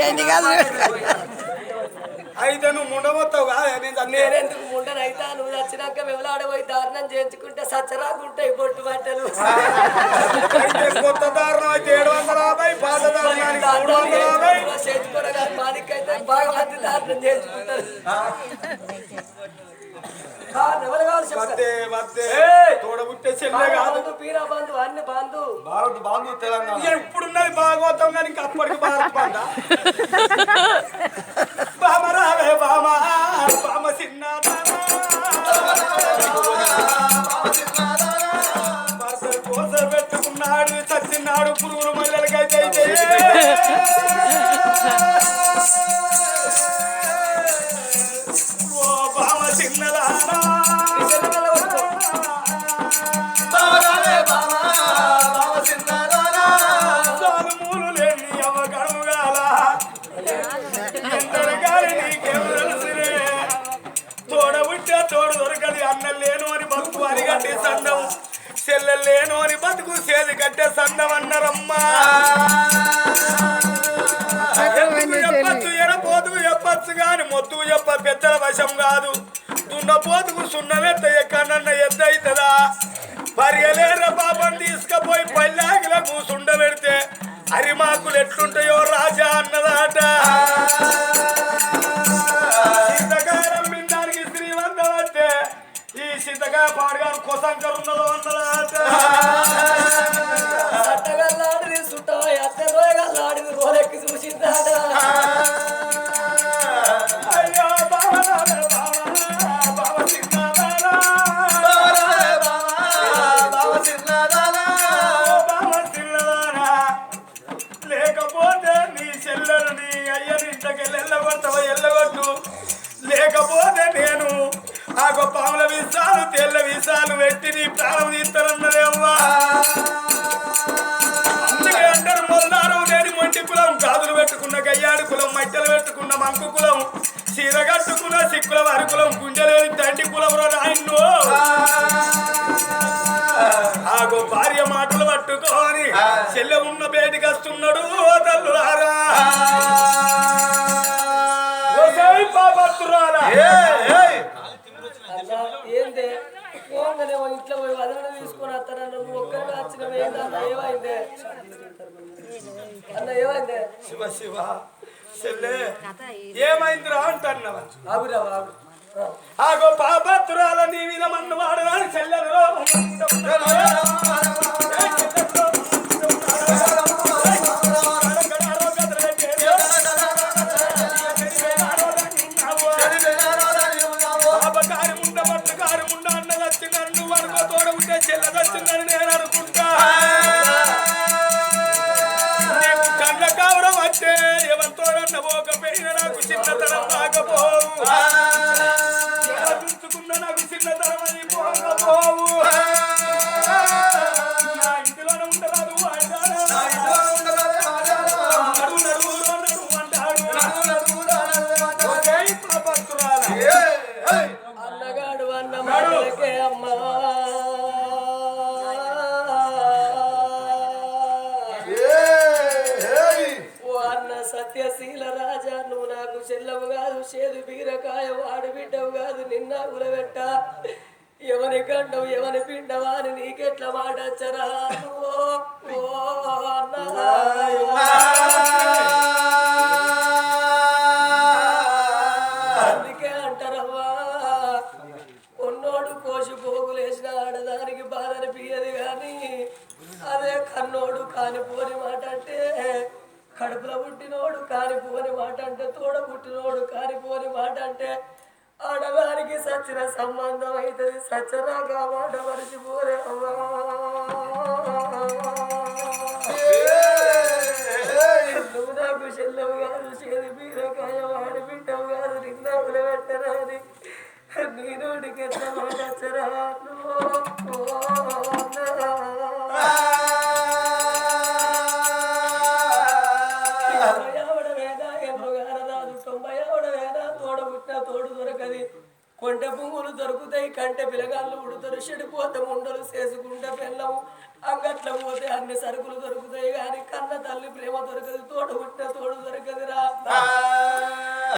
ఏంటి కాదు అయితే నువ్వు ముండమొత్తావు కాదు నేనెందుకు ముండనైతా నువ్వు వచ్చినాక వెవలాడబోయి దారుణం చేయించుకుంటే సచ్చరాకుంటాయి బొట్టు బట్టలు కొత్త దారుణం అయితే 750 పాత దారుణానికి 350 చేయించుకోరా మాదికైతే బాగా మంది దారుణం చేయించుకుంటారు తోడబుట్టే చెల్లె కాదు పీరా బంధు అన్ని బంధు భారత్ బాంధు తెలంగాణ ఇప్పుడున్నది భాగవతం కానీ ఇంకా అప్పటికి భారత్ బంధ బామ రావే బామ బామ చిన్న కోసం పెట్టుకున్నాడు చచ్చినాడు పురుగులు మల్లెలకైతే ఓ బామ చిన్నదానా తోడు దొరకది అన్నం లేను అని బతుకు అరిగట్టే సందం చెల్లెలు లేను అని బతుకు చేతి కట్టే సందం అన్నారమ్మా చెప్పచ్చు ఎడపోతుకు చెప్పచ్చు గాని మొత్తుకు చెప్ప పెద్దల వశం కాదు దున్నపోతుకు సున్నమెత్త ఎక్కడన్న ఎద్ద అవుతుందా పరిగలేర పాపం తీసుకుపోయి పల్లాగిల కూసుండ పెడితే అరిమాకులు ఎట్లుంటాయో రాజా అన్నదాట చింతకారం మిందానికి శ్రీమంతం అంటే ఈ చింతకాయ పాడుగారు కొసంకరు ఉన్నదో అన్నదాట అట్టగల్లాడిది సుట్టో అట్టరోయగల్లాడిది రోలెక్కి చూసిందాట అయ్యో బావ చిన్నదానా లేకపోతే నీ చెల్లెలు నీ అయ్యని ఇంతకెళ్ళి ఎల్లగొట్టు లేకపోతే నేను ఆ పాముల విషాలు తెల్ల విషాలు పెట్టి నీ ప్రాణం తీస్తానన్నదేమ్మా అందుకే అంటారు మొదలారు నేను మొంటి కులం గాజులు పెట్టుకున్న గయ్యాడు కులం మట్టెలు పెట్టుకున్న మంకు కులం చీర కట్టుకున్న సిక్కుల వారి కులం గుంజలేని తండ్రి కులం రాయన్ను ఆగో భార్య మాటలు పట్టుకొని చెల్లె ఉన్న బయటికి వస్తున్నాడు తల్లులారా ఏందే పోగానేమో ఇంట్లో పోయి వదన తీసుకొని వస్తానన్న నువ్వు ఒక్కరిగా వచ్చినవి ఏందన్న ఏమైందే అన్న ఏమైందే శివ శివ చెల్లె ఏమైందిరా అంటున్నావా ఆగురా ఆగు ఆగో పాపత్తురాల నీ మీద మన్ను వాడరాని చెల్లెలు చెల్లదచ్చిందని నేను అనుకుంటా నీకు కళ్ళ కావడం అంటే ఎవరితోనన్న పోకపోయినా నాకు చిన్నతనం రాకపోవు చూసుకున్న నాకు చిన్నతనం అని పోకపోవు నా ఇంటిలోనే ఉండరాదు అన్నగాడు అన్న మాటలకే అమ్మా సత్యశీల రాజా నువ్వు నాకు చెల్లవు కాదు చేదు బీరకాయ వాడు బిడ్డవు కాదు నిన్న ఉలబెట్ట ఎవరి కండవు ఎవరి పిండవా అని నీకెట్లా మాటచ్చరా అందుకే అంటారవ్వా ఉన్నోడు కోసి పోగులేసిన ఆడదానికి బాధని పియ్యదు కానీ అదే కన్నోడు కానిపోని మాట అంటే కడుపులో పుట్టినోడు కారిపోని మాట అంటే తోడ పుట్టినోడు కారిపోని మాట అంటే ఆడదానికి సచ్చిన సంబంధం అవుతుంది సచ్చరాగా మాట మరిచిపోరే నువ్వు నాకు చెల్లవు కాదు చేది బీరకాయ వాడి బిడ్డవు కాదు నిన్న ఉలబెట్టరాని నీ నోటికి ఎంత మాట వచ్చరా తోడు దొరకది కొంటె పువ్వులు దొరుకుతాయి కంటె పిలగాళ్ళు ఉడతారు చెడిపోతే ఉండలు చేసుకుంటే పెళ్ళము అంగట్ల పోతే అన్ని సరుకులు దొరుకుతాయి కానీ కన్న తల్లి ప్రేమ దొరకదు తోడు పుట్టిన తోడు